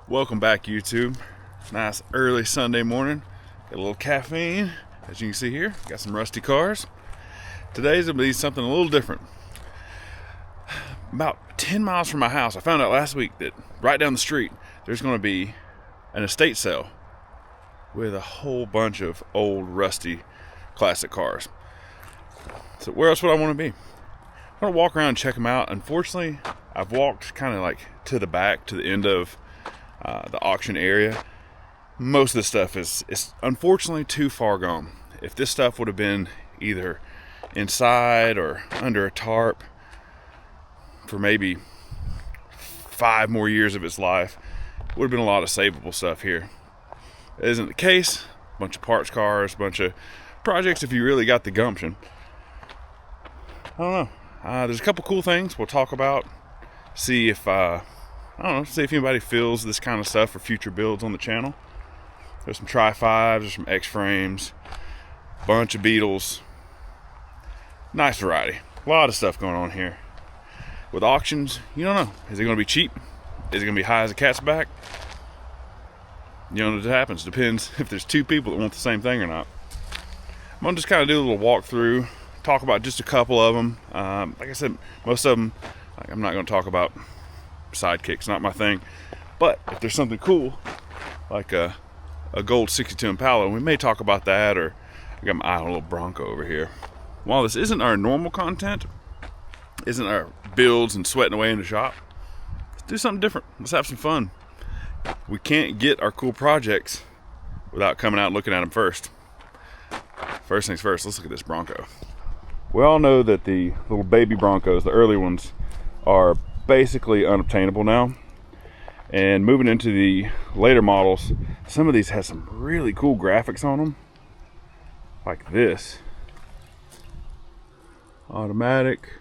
Welcome back, YouTube. Nice early Sunday morning. Got a little caffeine, as you can see here. Got some rusty cars. Today's gonna be something a little different. About 10 miles from my house, I found out last week that right down the street, there's gonna be an estate sale with a whole bunch of old, rusty, classic cars. So where else would I want to be? I'm gonna walk around and check them out. Unfortunately, I've walked kind of like to the back, to the end of the auction area. Most of the stuff is unfortunately too far gone. If this stuff would have been either inside or under a tarp for maybe 5 more years of its life, would have been a lot of savable stuff here. It isn't the case. A bunch of parts cars, a bunch of projects if you really got the gumption. I don't know. There's a couple cool things we'll talk about. See if see if anybody feels this kind of stuff for future builds on the channel. There's some Tri-Fives, there's some X-frames, bunch of Beetles. Nice variety. A lot of stuff going on here. With auctions, you don't know. Is it going to be cheap? Is it going to be high as a cat's back? You know what happens. Depends if there's 2 people that want the same thing or not. I'm going to just kind of do a little walkthrough, talk about just a couple of them. Like I said, most of them, I'm not going to talk about sidekicks, not my thing. But if there's something cool, like a gold 62 Impala, we may talk about that, or I got my eye on a little Bronco over here. While this isn't our normal content, isn't our builds and sweating away in the shop, let's do something different. Let's have some fun. We can't get our cool projects without coming out and looking at them first. First things first, let's look at this Bronco. We all know that the little baby Broncos, the early ones, are basically unobtainable now. And moving into the later models, some of these have some really cool graphics on them. Like this. Automatic.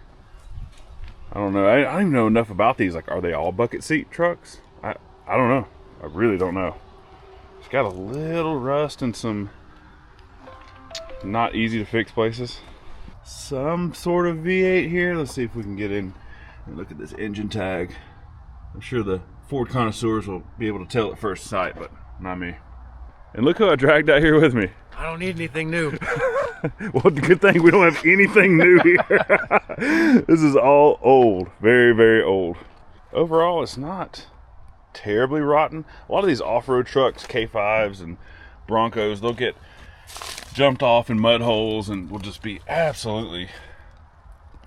I don't know. I don't even know enough about these. Like, are they all bucket seat trucks? I don't know. I really don't know. It's got a little rust and some not easy to fix places. Some sort of V8 here. Let's see if we can get in and look at this engine tag. I'm sure the Ford connoisseurs will be able to tell at first sight, but not me. And look who I dragged out here with me. I don't need anything new. Well, good thing we don't have anything new here. This is all old. Very, very old. Overall, it's not terribly rotten. A lot of these off-road trucks, K5s and Broncos, they'll get jumped off in mud holes and will just be absolutely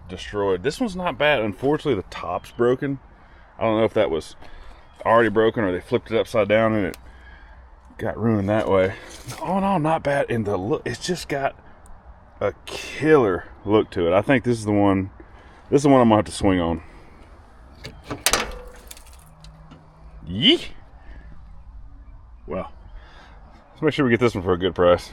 destroyed. This one's not bad. Unfortunately, the top's broken. I don't know if that was already broken or they flipped it upside down and it got ruined that way. All in all, not bad. And the look, it's just got a killer look to it. I think this is the one. This is the one I'm gonna have to swing on. Yee. Well, let's make sure we get this one for a good price.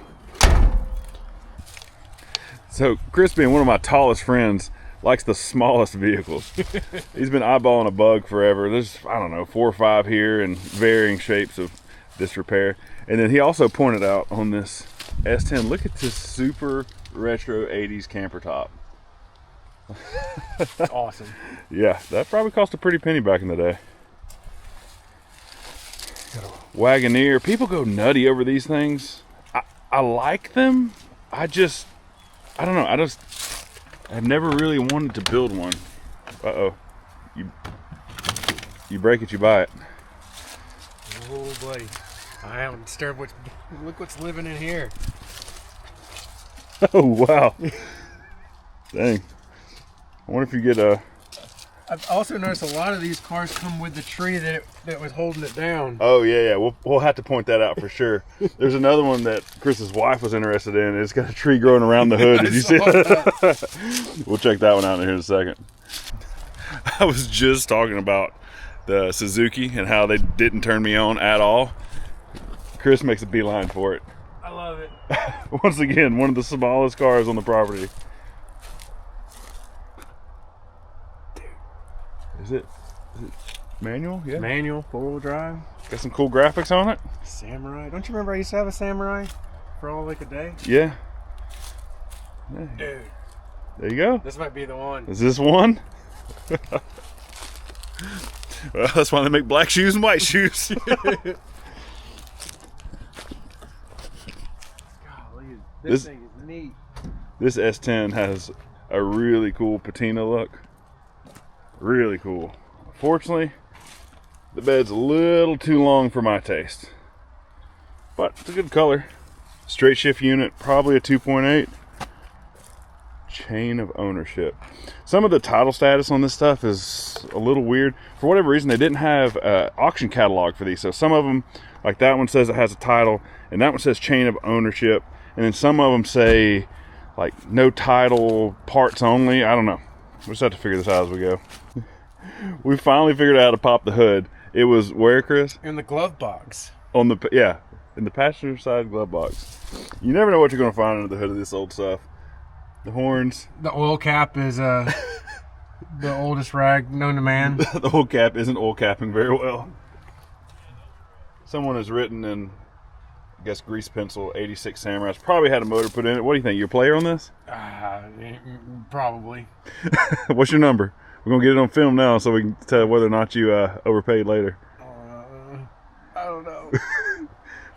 So Chris, being one of my tallest friends, likes the smallest vehicles. He's been eyeballing a Bug forever. There's, I don't know, 4 or 5 here in varying shapes of disrepair. And then he also pointed out on this S10, look at this super retro 80s camper top. Awesome. Yeah, that probably cost a pretty penny back in the day. Got a Wagoneer. People go nutty over these things. I like them. I don't know. I've never really wanted to build one. Uh-oh. You break it, you buy it. Oh, buddy. I haven't disturbed look what's living in here. Oh, wow. Dang. I wonder if you get a... I've also noticed a lot of these cars come with the tree that was holding it down. Oh, yeah. We'll have to point that out for sure. There's another one that Chris's wife was interested in. It's got a tree growing around the hood. Did you see that? We'll check that one out in here in a second. I was just talking about the Suzuki and how they didn't turn me on at all. Chris makes a beeline for it. I love it. Once again, one of the smallest cars on the property. Is it manual? Yeah. Manual, 4-wheel drive. Got some cool graphics on it. Samurai. Don't you remember I used to have a Samurai for all like a day? Yeah. Dude. There you go. This might be the one. Is this one? Well, that's why they make black shoes and white shoes. Golly, this thing is neat. This S10 has a really cool patina look. Really cool. Fortunately, the bed's a little too long for my taste. But it's a good color. Straight shift unit, probably a 2.8. Chain of ownership. Some of the title status on this stuff is a little weird. For whatever reason, they didn't have an auction catalog for these. So some of them, like that one says it has a title, and that one says chain of ownership. And then some of them say like no title, parts only. I don't know. We'll just have to figure this out as we go. We finally figured out how to pop the hood. It was where, Chris? In the glove box. On the, yeah, in the passenger side glove box. You never know what you're going to find under the hood of this old stuff. The horns. The oil cap is the oldest rag known to man. The oil cap isn't oil capping very well. Someone has written in, I guess, grease pencil, 86 Samurais. Probably had a motor put in it. What do you think? You a player on this? Probably. What's your number? We're going to get it on film now so we can tell whether or not you overpaid later. I don't know.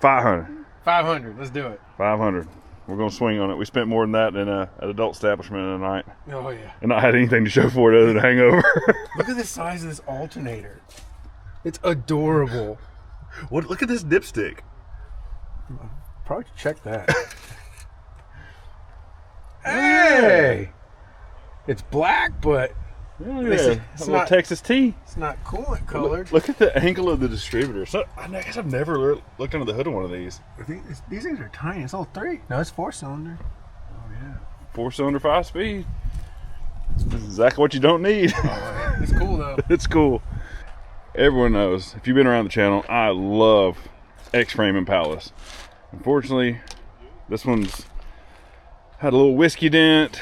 500. 500. Let's do it. 500. We're going to swing on it. We spent more than that in an adult establishment in a night. Oh, yeah. And not had anything to show for it other than hangover. Look at the size of this alternator. It's adorable. What? Look at this dipstick. Probably should check that. Hey! It's black, but Yeah, it's a little not Texas tea. It's not coolant colored. Look at the angle of the distributor. So, I guess I've never looked under the hood of one of these. I think these things are tiny. It's all 3. No, it's 4-cylinder. Oh yeah, 4-cylinder, 5-speed. That's exactly what you don't need. Oh, yeah. It's cool though. It's cool. Everyone knows, if you've been around the channel, I love X-frame Impalas. Unfortunately, this one's had a little whiskey dent,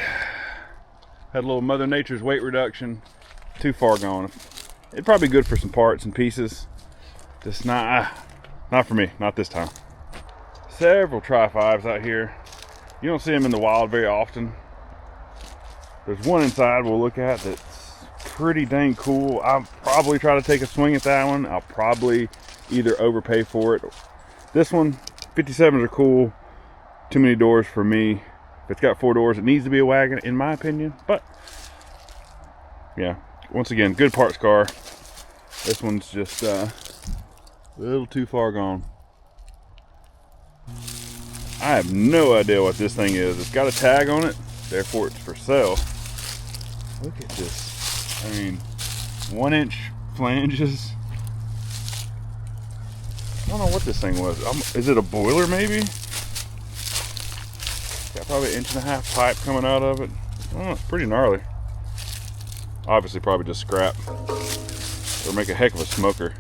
had a little Mother Nature's weight reduction. Too far gone. It'd probably be good for some parts and pieces. Just not for me, not this time. Several Tri-Fives out here. You don't see them in the wild very often. There's one inside we'll look at that's pretty dang cool. I'll probably try to take a swing at that one. I'll probably either overpay for it. This one, 57s are cool. Too many doors for me. If it's got 4 doors, it needs to be a wagon, in my opinion. But yeah, once again, good parts car. This one's just a little too far gone. I have no idea what this thing is. It's got a tag on it, therefore it's for sale. Look at this. I mean, 1-inch flanges. I don't know what this thing was. Is it a boiler maybe? Got probably 1.5 inch pipe coming out of it. Oh, it's pretty gnarly. Obviously probably just scrap. Or make a heck of a smoker.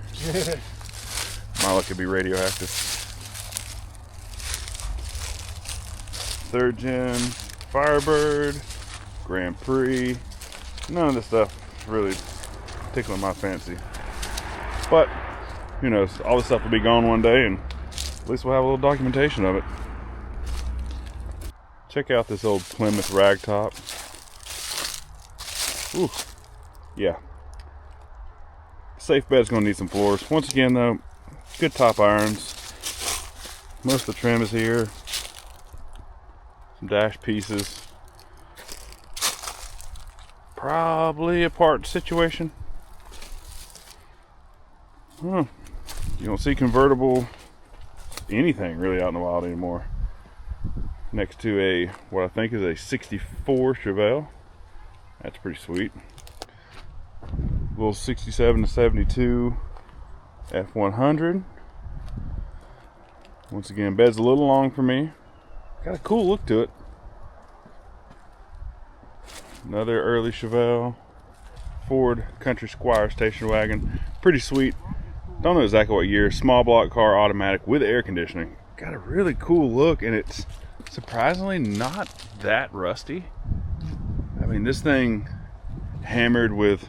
My luck could be radioactive. 3rd gen Firebird, Grand Prix. None of this stuff is really tickling my fancy. But who knows, all this stuff will be gone one day and at least we'll have a little documentation of it. Check out this old Plymouth ragtop. Ooh, yeah. Safe bed's gonna need some floors. Once again though, good top irons. Most of the trim is here. Some dash pieces. Probably a part situation. You don't see convertible anything really out in the wild anymore. Next to a, what I think is a 64 Chevelle. That's pretty sweet. Little 67 to 72 F100. Once again, bed's a little long for me. Got a cool look to it. Another early Chevelle. Ford Country Squire station wagon. Pretty sweet. Don't know exactly what year. Small block car, automatic with air conditioning. Got a really cool look and it's surprisingly not that rusty. I mean, this thing hammered with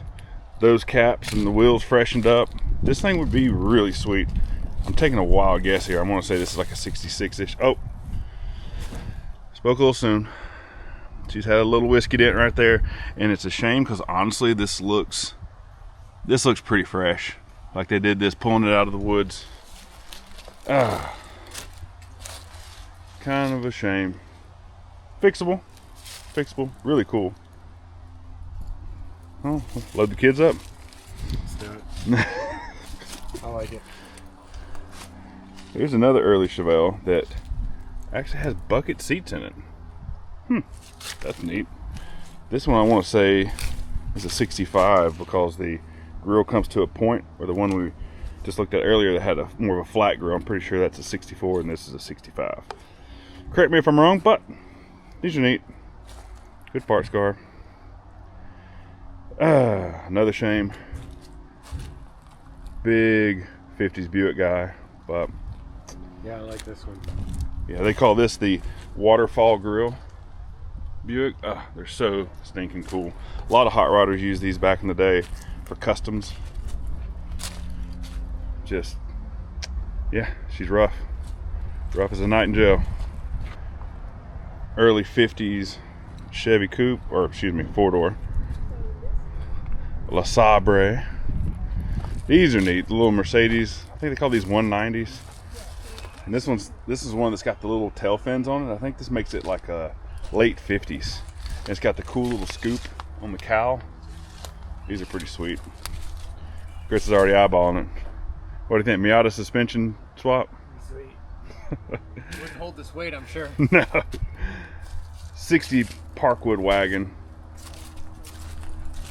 those caps and the wheels freshened up. This thing would be really sweet. I'm taking a wild guess here. I'm gonna say this is like a 66-ish. Oh, spoke a little soon. She's had a little whiskey dent right there, and it's a shame because honestly, this looks This looks pretty fresh. Like they did this pulling it out of the woods. Kind of a shame. Fixable. Fixable. Really cool. Oh, load the kids up. Let's do it. I like it. Here's another early Chevelle that actually has bucket seats in it. That's neat. This one I want to say is a 65 because the grill comes to a point, where the one we just looked at earlier that had a more of a flat grill, I'm pretty sure that's a 64 and this is a 65. Correct me if I'm wrong, but these are neat. Good parts car. Another shame. Big 50s Buick guy, but yeah, I like this one. Yeah, they call this the waterfall grill Buick. They're so stinking cool. A lot of hot rodders used these back in the day for customs. Just, yeah, she's rough. Rough as a night in jail. Early 50s Chevy coupe, or excuse me, 4-door. La Sabre. These are neat. The little Mercedes. I think they call these 190s. And this is one that's got the little tail fins on it. I think this makes it like a late 50s. And it's got the cool little scoop on the cowl. These are pretty sweet. Chris is already eyeballing it. What do you think? Miata suspension swap? Sweet. Wouldn't hold this weight, I'm sure. No. 60 Parkwood wagon.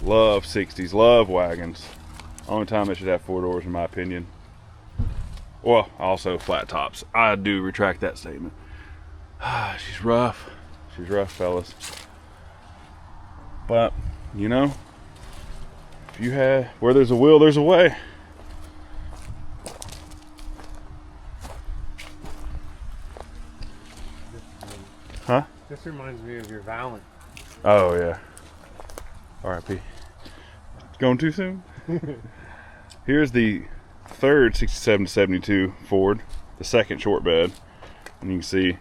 Love 60s. Love wagons. Only time they should have 4 doors in my opinion. Well, also flat tops. I do retract that statement. She's rough. She's rough, fellas. But, you know, if you had, where there's a will, there's a way. Huh? This reminds me of your Valent. Oh, yeah. R.I.P. Going too soon? Here's the third 67 to 72 Ford, the second short bed, and you can see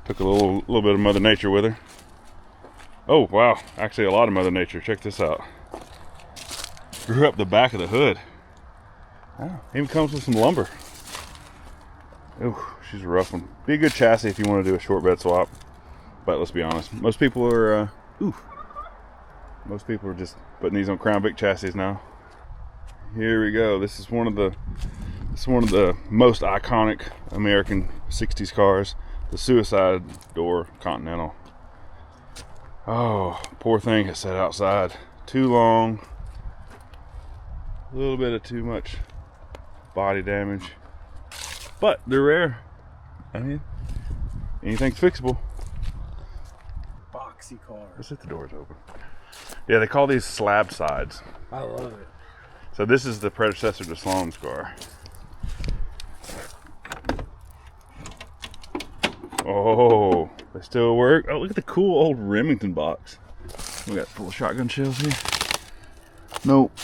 took a little bit of Mother Nature with her. Oh wow, actually a lot of Mother Nature. Check this out. Grew up the back of the hood. Oh, even comes with some lumber. Oh, she's a rough one. Be a good chassis if you want to do a short bed swap, but let's be honest, most people are most people are just putting these on Crown Vic chassis now. Here we go. This is one of the most iconic American 60s cars, the Suicide Door Continental. Oh, poor thing has sat outside too long. A little bit of too much body damage, but they're rare. I mean, anything's fixable. Boxy car. Let's hit the doors open. Yeah, they call these slab sides. I love it. So this is the predecessor to Sloan's car. Oh, they still work. Oh, look at the cool old Remington box. We got full shotgun shells here. Nope.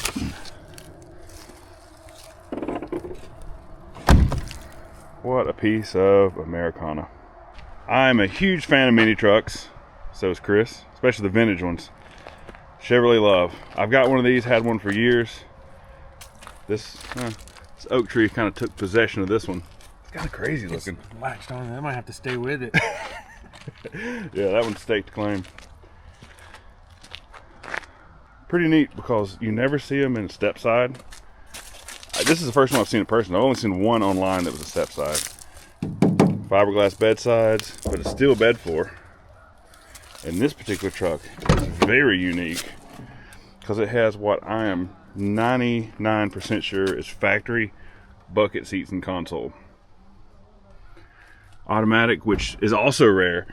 What a piece of Americana. I'm a huge fan of mini trucks. So is Chris, especially the vintage ones. Chevrolet love. I've got one of these, had one for years. This oak tree kind of took possession of this one. It's kind of crazy looking. It's latched on. I might have to stay with it. Yeah, that one's staked claim. Pretty neat because you never see them in step side. This is the first one I've seen in person. I've only seen one online that was a step side. Fiberglass bedsides, but a steel bed floor. And this particular truck is very unique because it has what I am 99% sure is factory bucket seats and console. Automatic, which is also rare.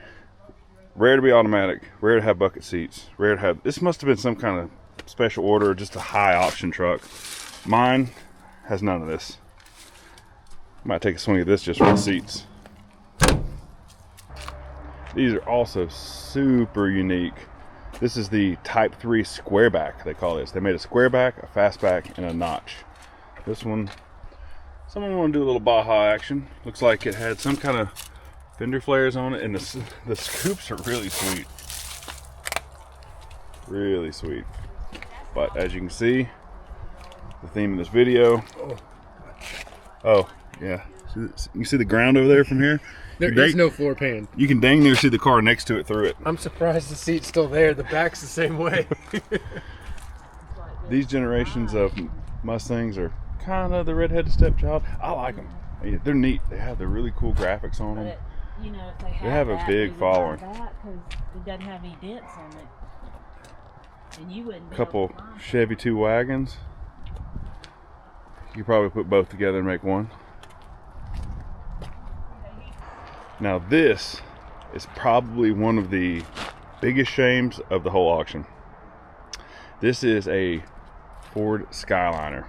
Rare to be automatic, rare to have bucket seats, rare to have, this must have been some kind of special order, just a high option truck. Mine has none of this. Might take a swing at this just for the seats. These are also super unique. This is the Type 3 Squareback, they call this. They made a squareback, a fastback, and a notch. This one, someone want to do a little Baja action. Looks like it had some kind of fender flares on it, and the scoops are really sweet. Really sweet. But as you can see, the theme of this video. Oh, yeah. You can see the ground over there from here? There is no floor pan. You can dang near see the car next to it through it. I'm surprised the seat's still there. The back's the same way. These generations of Mustangs are kind of the redheaded stepchild. I like them. They're neat. They have the really cool graphics on them. But, you know, if they have a big following. Because it doesn't have any dents on it. And you wouldn't. Couple Chevy 2 Wagons. You could probably put both together and make one. Now this is probably one of the biggest shames of the whole auction. This is a Ford Skyliner.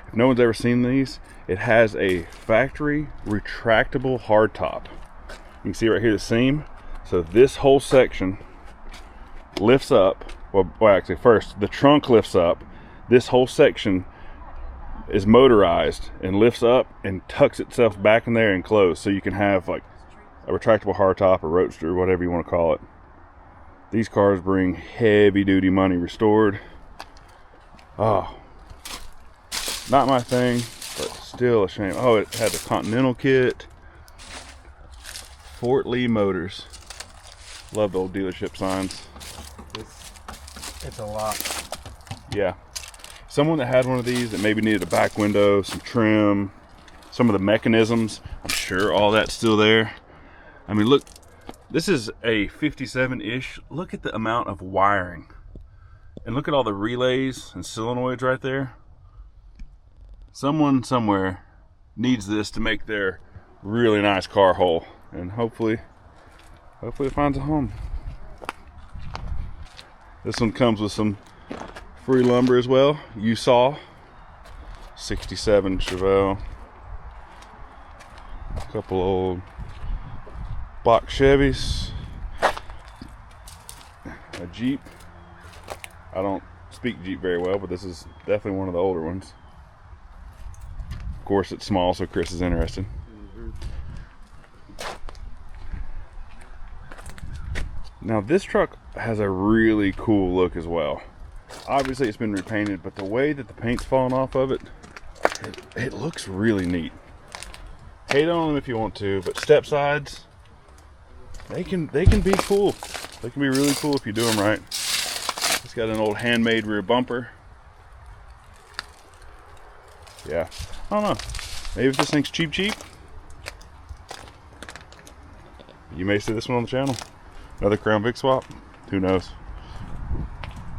If no one's ever seen these, it has a factory retractable hardtop. You can see right here the seam. So this whole section lifts up. Well, actually first, the trunk lifts up. This whole section is motorized and lifts up and tucks itself back in there and closed. So you can have like a retractable hardtop or roadster, whatever you want to call it. These cars bring heavy duty money restored. Oh, not my thing, but still a shame. Oh, it had the Continental kit. Fort Lee Motors. Love the old dealership signs. It's a lot. Yeah. Someone that had one of these that maybe needed a back window, some trim, some of the mechanisms, I'm sure all that's still there. I mean, look, this is a 57-ish. Look at the amount of wiring. And look at all the relays and solenoids right there. Someone somewhere needs this to make their really nice car whole. And hopefully it finds a home. This one comes with some free lumber as well. You saw 67 Chevrolet. A couple old box Chevys. A Jeep. I don't speak Jeep very well, but this is definitely one of the older ones. Of course, it's small, so Chris is interested. Now this truck has a really cool look as well. Obviously it's been repainted, but the way that the paint's falling off of it, it looks really neat. Hate on them if you want to, but step sides, they can be cool. They can be really cool if you do them right. It's got an old handmade rear bumper. Yeah, I don't know. Maybe if this thing's cheap, you may see this one on the channel. Another Crown Vic swap? Who knows?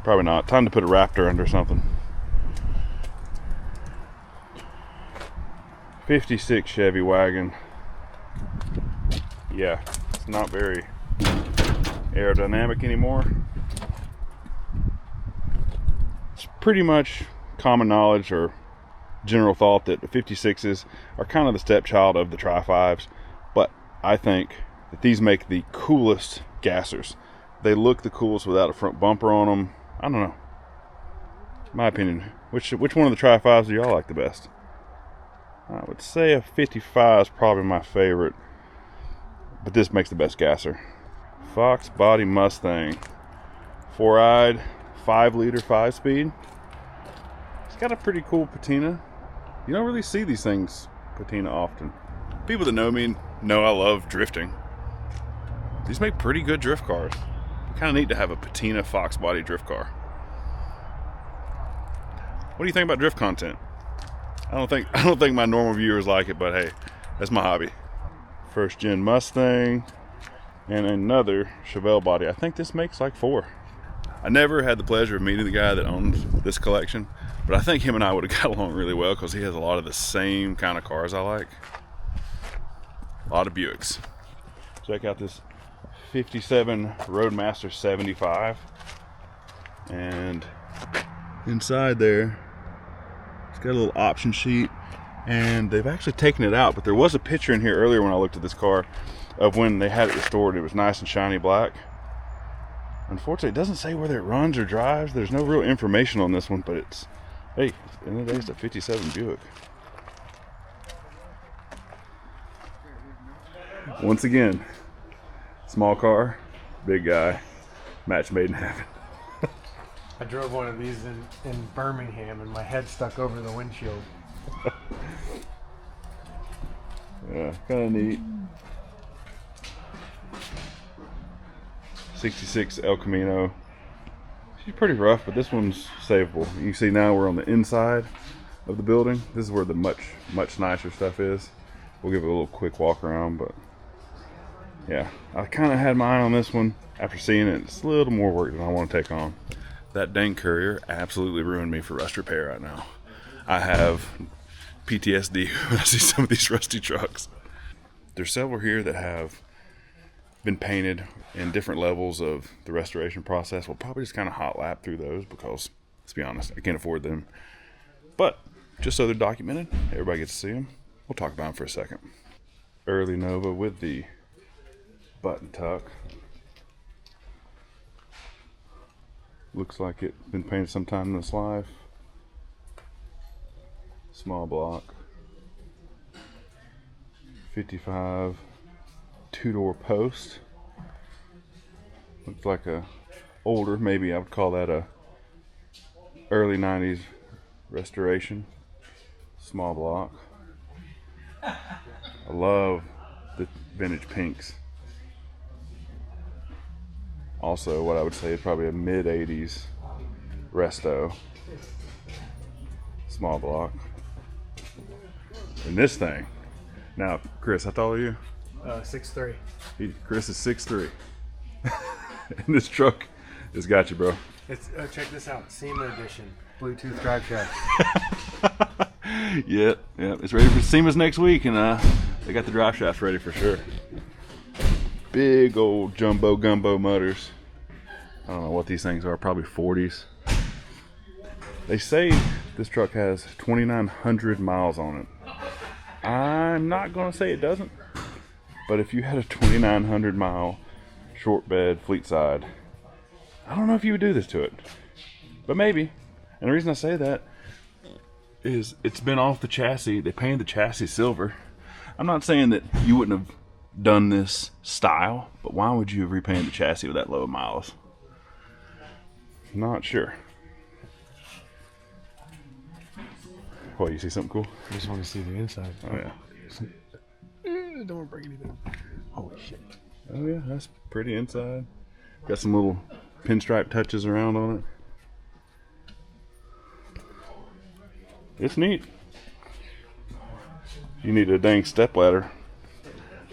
Probably not. Time to put a Raptor under something. 56 Chevy wagon. Yeah, it's not very aerodynamic anymore. It's pretty much common knowledge or general thought that the 56s are kind of the stepchild of the Tri-Fives, but I think that these make the coolest gassers. They look the coolest without a front bumper on them. I don't know. My opinion. Which one of the Tri-Fives do y'all like the best? I would say a 55 is probably my favorite, but this makes the best gasser. Fox Body Mustang. 4-eyed, 5-liter, 5-speed. It's got a pretty cool patina. You don't really see these things patina often. People that know me know I love drifting. These make pretty good drift cars. Kind of neat to have a patina Fox body drift car. What do you think about drift content? I don't think my normal viewers like it, but hey, that's my hobby. First gen Mustang and another Chevrolet body. I think this makes like 4. I never had the pleasure of meeting the guy that owns this collection, but I think him and I would have got along really well because he has a lot of the same kind of cars I like. A lot of Buicks. Check out this 57 Roadmaster 75, and inside there it's got a little option sheet, and they've actually taken it out, but there was a picture in here earlier when I looked at this car of when they had it restored. It was nice and shiny black. Unfortunately, it doesn't say whether it runs or drives. There's no real information on this one, but it's, hey, at the end of the day, it's a 57 Buick. Once again, small car, big guy, match made in heaven. I drove one of these in Birmingham, and my head stuck over the windshield. Yeah, kind of neat. 66 El Camino. She's pretty rough, but this one's savable. You can see now we're on the inside of the building. This is where the much nicer stuff is. We'll give it a little quick walk around, but yeah, I kind of had my eye on this one. After seeing it, it's a little more work than I want to take on. That dang Courier absolutely ruined me for rust repair right now. I have PTSD when I see some of these rusty trucks. There's several here that have been painted in different levels of the restoration process. We'll probably just kind of hot lap through those because, let's be honest, I can't afford them. But just so they're documented, everybody gets to see them. We'll talk about them for a second. Early Nova with the button tuck. Looks like it's been painted sometime in its life. Small block. 55 two-door post. Looks like a older, maybe I would call that a early 90s restoration. Small block. I love the vintage pinks. Also, what I would say is probably a mid-80s resto. Small block. And this thing. Now, Chris, how tall are you? 6'3". Chris is 6'3". And this truck has got you, bro. It's check this out, SEMA edition, Bluetooth drive shaft. Yep. It's ready for SEMA's next week, and they got the drive shafts ready for sure. Big old jumbo gumbo motors. I don't know what these things are, probably 40s. They say this truck has 2,900 miles on it. I'm not going to say it doesn't, but if you had a 2,900 mile short bed fleet side, I don't know if you would do this to it, but maybe. And the reason I say that is it's been off the chassis. They painted the chassis silver. I'm not saying that you wouldn't have done this style, but why would you have repainted the chassis with that low miles? Not sure. What, you see something cool? I just want to see the inside. Oh yeah. Don't want to break anything. Holy shit. Oh yeah, that's pretty inside. Got some little pinstripe touches around on it. It's neat. You need a dang step ladder.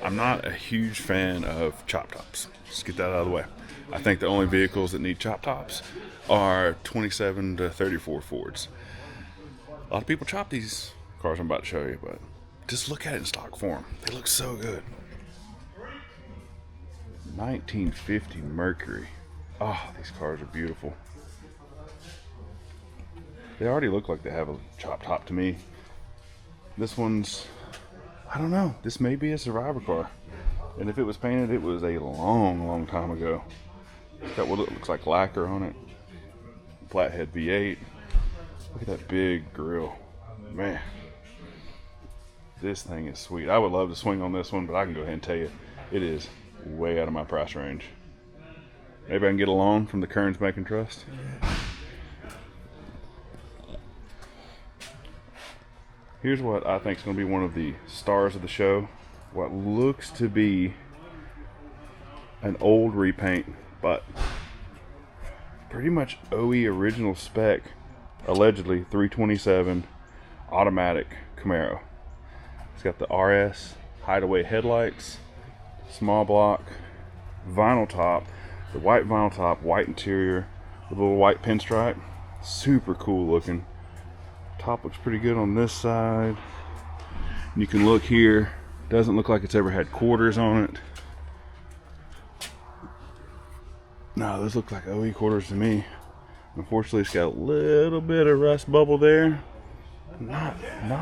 I'm not a huge fan of chop tops. Just get that out of the way. I think the only vehicles that need chop tops are 27 to 34 Fords. A lot of people chop these cars I'm about to show you, but just look at it in stock form. They look so good. 1950 Mercury. Oh, these cars are beautiful. They already look like they have a chop top to me. This one's, I don't know, this may be a survivor car. And if it was painted, it was a long time ago. It's got what it looks like lacquer on it. Flathead V8. Look at that big grill. Man, this thing is sweet. I would love to swing on this one, but I can go ahead and tell you, it is way out of my price range. Maybe I can get a loan from the Kearns Bank and Trust. Here's what I think is going to be one of the stars of the show. What looks to be an old repaint, but pretty much OE original spec, allegedly 327 automatic Camaro. It's got the RS hideaway headlights, small block, vinyl top, the white vinyl top, white interior with a little white pinstripe. Super cool looking. Top looks pretty good on this side. And you can look here, doesn't look like it's ever had quarters on it. No, those look like OE quarters to me. Unfortunately, it's got a little bit of rust bubble there. Not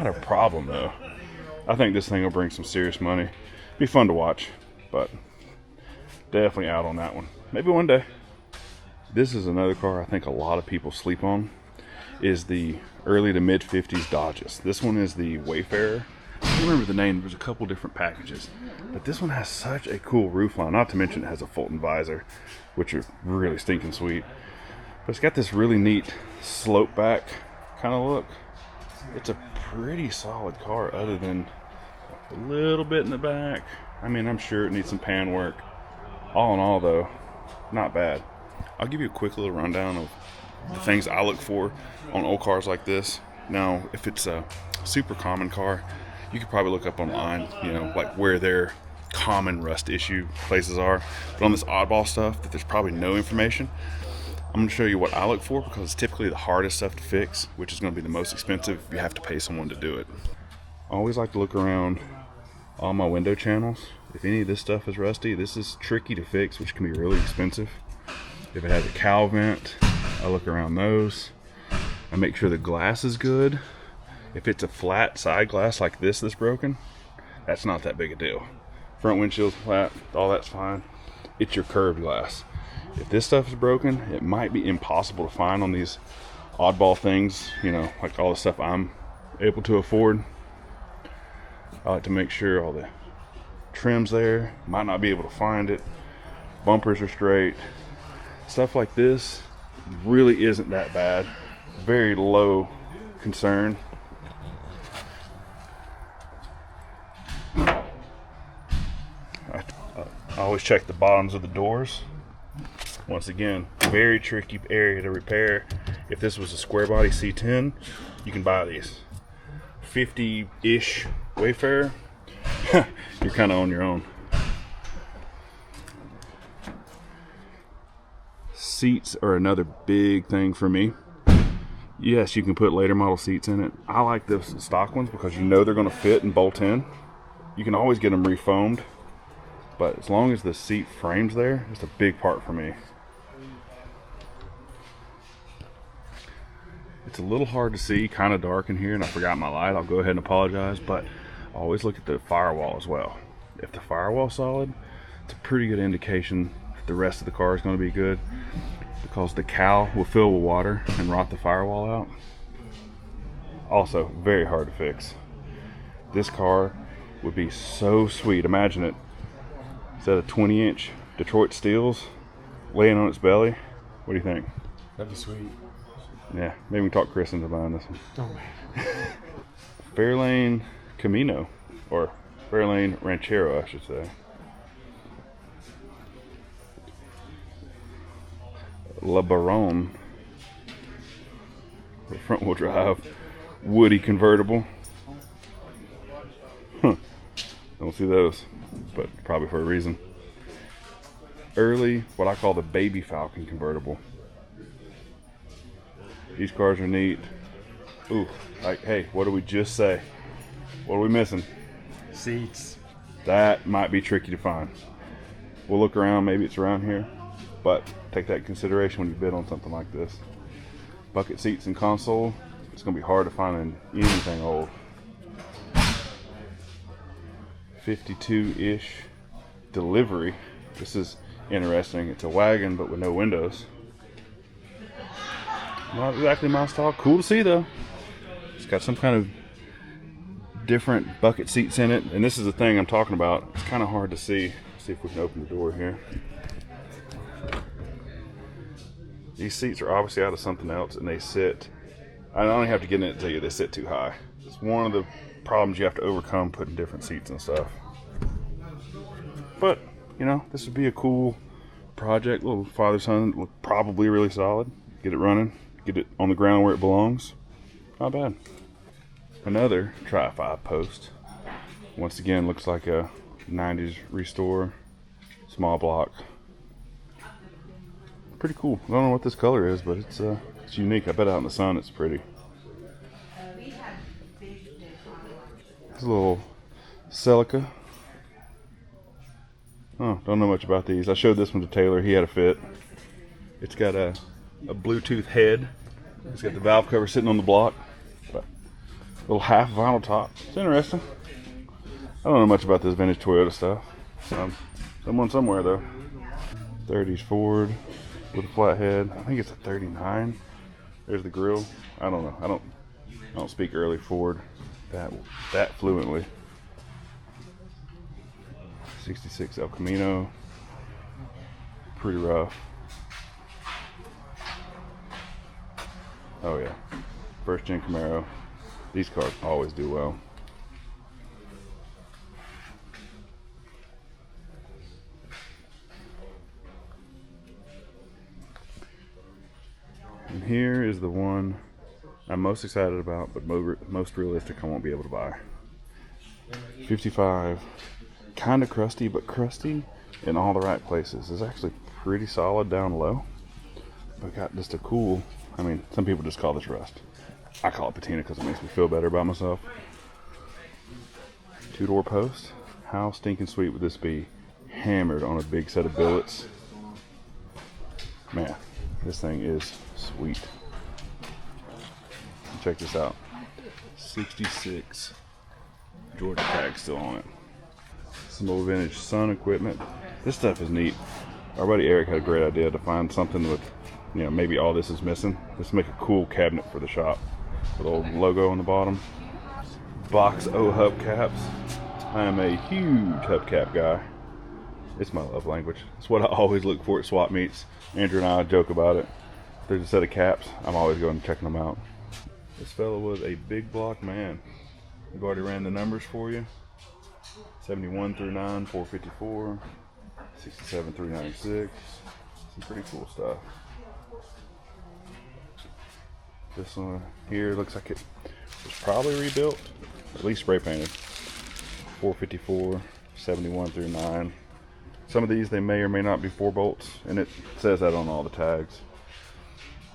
a problem though. I think this thing will bring some serious money. Be fun to watch, but definitely out on that one. Maybe one day. This is another car I think a lot of people sleep on, is the early to mid 50s Dodges. This one is the Wayfarer. I don't remember the name. There's a couple different packages, but this one has such a cool roof line. Not to mention it has a Fulton visor, which are really stinking sweet. But it's got this really neat slope back kind of look. It's a pretty solid car other than a little bit in the back. I mean, I'm sure it needs some pan work. All in all though, not bad. I'll give you a quick little rundown of the things I look for on old cars like this. Now, if it's a super common car, you could probably look up online, you know, like where their common rust issue places are. But on this oddball stuff that there's probably no information, I'm going to show you what I look for because it's typically the hardest stuff to fix, which is going to be the most expensive. You have to pay someone to do it. I always like to look around all my window channels. If any of this stuff is rusty, this is tricky to fix, which can be really expensive. If it has a cowl vent, I look around those. I make sure the glass is good. If it's a flat side glass like this that's broken, that's not that big a deal. Front windshield's flat, all that's fine. It's your curved glass. If this stuff is broken, it might be impossible to find on these oddball things, you know, like all the stuff I'm able to afford. I like to make sure all the trim's there. Might not be able to find it. Bumpers are straight. Stuff like this really isn't that bad. Very low concern. I always check the bottoms of the doors. Once again, very tricky area to repair. If this was a square body C10, you can buy these. 50-ish Wayfarer, you're kind of on your own. Seats are another big thing for me. Yes, you can put later model seats in it. I like the stock ones because you know they're going to fit and bolt in. You can always get them refoamed, but as long as the seat frame's there, it's a big part for me. It's a little hard to see, kind of dark in here, and I forgot my light. I'll go ahead and apologize, but I always look at the firewall as well. If the firewall's solid, it's a pretty good indication that the rest of the car is going to be good, because the cowl will fill with water and rot the firewall out. Also, very hard to fix. This car would be so sweet. Imagine it, instead of 20-inch Detroit steels laying on its belly. What do you think? That'd be sweet. Yeah, maybe we can talk Chris into buying this one. Oh man. Fairlane Camino, or Fairlane Ranchero, I should say. La Baronne, front wheel drive, woody convertible. Don't see those, but probably for a reason. Early, what I call the baby Falcon convertible. These cars are neat. Ooh, like, hey, what did we just say? What are we missing? Seats. That might be tricky to find. We'll look around, maybe it's around here, but take that in consideration when you bid on something like this. Bucket seats and console, it's gonna be hard to find in anything old. 52-ish delivery. This is interesting. It's a wagon, but with no windows. Not exactly my style. Cool to see though. It's got some kind of different bucket seats in it, and this is the thing I'm talking about. It's kind of hard to see. Let's see if we can open the door here. These seats are obviously out of something else, and they sit. I don't have to get in it to tell you they sit too high. It's one of the problems you have to overcome putting different seats and stuff. But you know, this would be a cool project. Little father-son, look probably really solid. Get it running. Get it on the ground where it belongs. Not bad. Another Tri-Five post. Once again, looks like a 90s restore. Small block. Pretty cool. I don't know what this color is, but it's unique. I bet out in the sun it's pretty. It's a little Celica. Oh, don't know much about these. I showed this one to Taylor. He had a fit. It's got a Bluetooth head. It's got the valve cover sitting on the block. But a little half vinyl top. It's interesting. I don't know much about this vintage Toyota stuff. Someone somewhere though. 30s Ford with a flat head. I think it's a 39. There's the grill. I don't know. I don't speak early Ford that fluently. 66 El Camino. Pretty rough. Oh yeah, first gen Camaro. These cars always do well. And here is the one I'm most excited about, but most realistic I won't be able to buy. 55, kind of crusty, but crusty in all the right places. It's actually pretty solid down low, but got just a cool, I mean, some people just call this rust. I call it patina because it makes me feel better about myself. 2-door post. How stinking sweet would this be hammered on a big set of billets? Man, this thing is sweet. Check this out. 66 Georgia tag still on it. Some old vintage Sun equipment. This stuff is neat. Our buddy Eric had a great idea to find something with, you know, maybe all this is missing. Let's make a cool cabinet for the shop with a little logo on the bottom. Box O hubcaps. I am a huge hubcap guy. It's my love language. It's what I always look for at swap meets. Andrew and I joke about it. If there's a set of caps, I'm always going and checking them out. This fellow was a big block man. We've already ran the numbers for you. 71 through 9, 454. 67 through 96. Some pretty cool stuff. This one here looks like it was probably rebuilt, at least spray painted. 454, 71 through 9. Some of these, they may or may not be 4 bolts, and it says that on all the tags.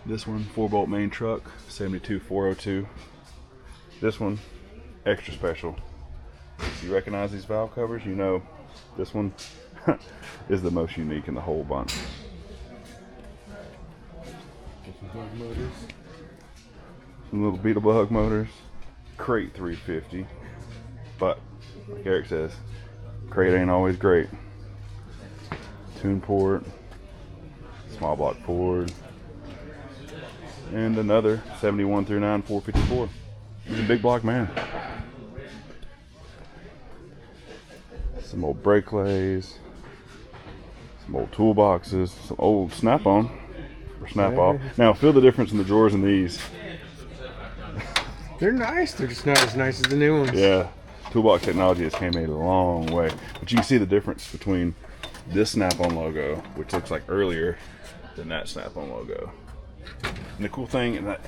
This one, 4-bolt main truck, 72 402. This one, extra special. If you recognize these valve covers, you know this one is the most unique in the whole bunch. Some little Beetlebug motors, crate 350, but like Eric says, crate ain't always great. Tune port, small block Ford, and another 71 through 9 454. He's a big block man. Some old brake lays, some old toolboxes, some old snap-on or snap-off. Now feel the difference in the drawers in these. They're nice. They're just not as nice as the new ones. Yeah, toolbox technology has came a long way. But you can see the difference between this snap-on logo, which looks like earlier, than that snap-on logo. And the cool thing, and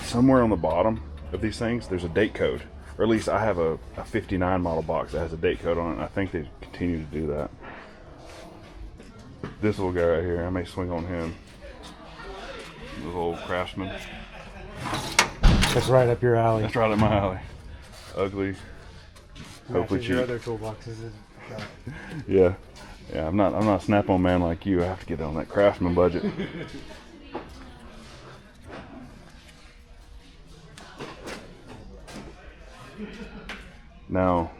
somewhere on the bottom of these things, there's a date code. Or at least I have a 59 model box that has a date code on it, and I think they continue to do that. This little guy right here, I may swing on him. This old Craftsman. That's right up your alley. That's right up my alley. Ugly. Hopefully cheap. Your other toolboxes. Yeah. Yeah, I'm not a snap-on man like you. I have to get on that Craftsman budget. Now,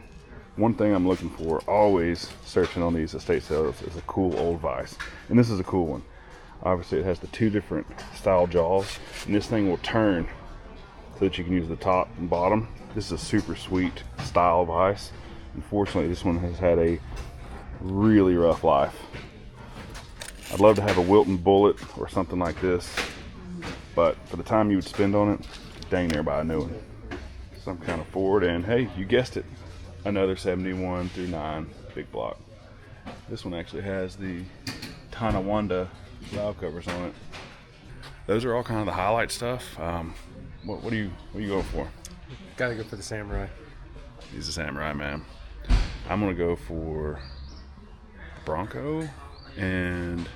one thing I'm looking for, always searching on these estate sales, is a cool old vise. And this is a cool one. Obviously it has the 2 different style jaws, and this thing will turn so that you can use the top and bottom. This is a super sweet style vise. Unfortunately, this one has had a really rough life. I'd love to have a Wilton Bullet or something like this, but for the time you would spend on it, dang near buy a new one. Some kind of Ford, and hey, you guessed it, another 71 through 9 big block. This one actually has the Tonawanda valve covers on it. Those are all kind of the highlight stuff. What are you going for? Gotta go for the Samurai. He's a Samurai man. I'm gonna go for Bronco and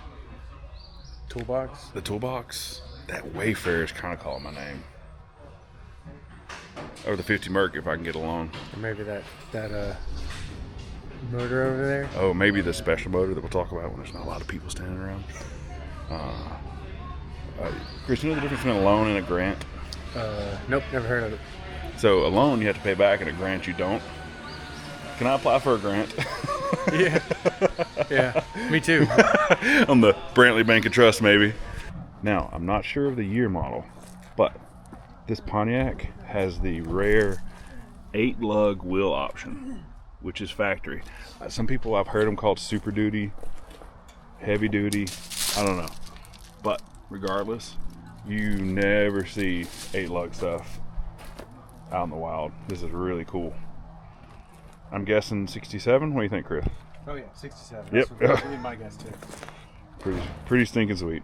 Toolbox. the toolbox. That Wayfarer is kind of calling my name. Or the 50 Merc if I can get along. Or maybe that motor over there. Oh, maybe the special motor that we'll talk about when there's not a lot of people standing around. Chris, you know the difference between a loan and a grant? Nope, never heard of it. So a loan you have to pay back, and a grant you don't. Can I apply for a grant? Yeah. Yeah, me too. On the Brantley Bank of Trust, maybe. Now, I'm not sure of the year model, but this Pontiac has the rare 8-lug wheel option, which is factory. Some people, I've heard them called Super Duty, Heavy Duty, I don't know. But regardless, You never see 8-lug stuff out in the wild. This is really cool. I'm guessing 67. What do you think, Chris? Oh yeah, 67. Yep. That's what my guess too. Pretty stinking sweet.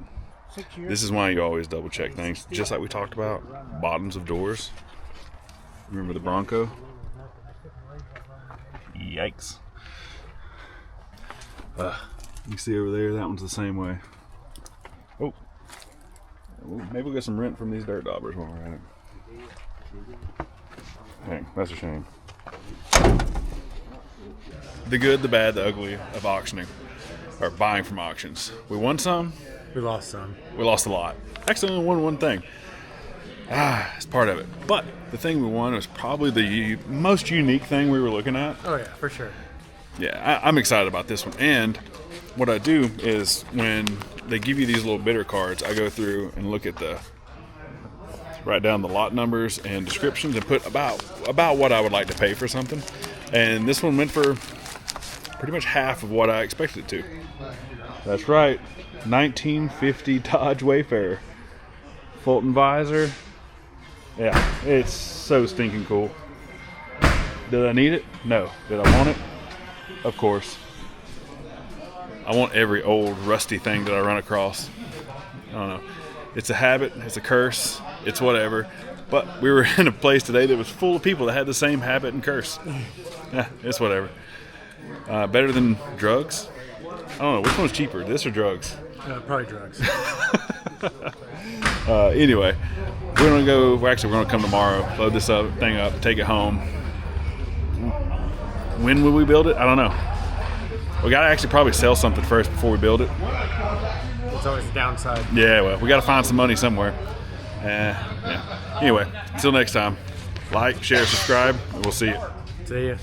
6 years. This is why you always double check things, just like we talked about. Bottoms of doors. Remember the Bronco? Yikes. You see over there, that one's the same way. Oh. Maybe we'll get some rent from these dirt daubers while we're at it. Dang, that's a shame. The good, the bad, the ugly of auctioning, or buying from auctions. We won some. We lost some. We lost a lot. Actually, only won one thing. It's part of it. But the thing we won was probably the most unique thing we were looking at. Oh yeah, for sure. Yeah, I'm excited about this one. And what I do is when they give you these little bidder cards, I go through and look at write down the lot numbers and descriptions and put about what I would like to pay for something. And this one went for pretty much half of what I expected it to. That's right. 1950 Dodge Wayfarer. Fulton visor. Yeah, it's so stinking cool. Did I need it? No. Did I want it? Of course. I want every old rusty thing that I run across. I don't know. It's a habit. It's a curse. It's whatever. But we were in a place today that was full of people that had the same habit and curse. Yeah, it's whatever. Better than drugs? I don't know. Which one's cheaper, this or drugs? Probably drugs. Anyway, we're going to go. We're going to come tomorrow, load this thing up, take it home. When will we build it? I don't know. We got to actually probably sell something first before we build it. It's always the downside. Yeah, well, we got to find some money somewhere. Yeah. Anyway, until next time, like, share, subscribe, and we'll see you. See ya.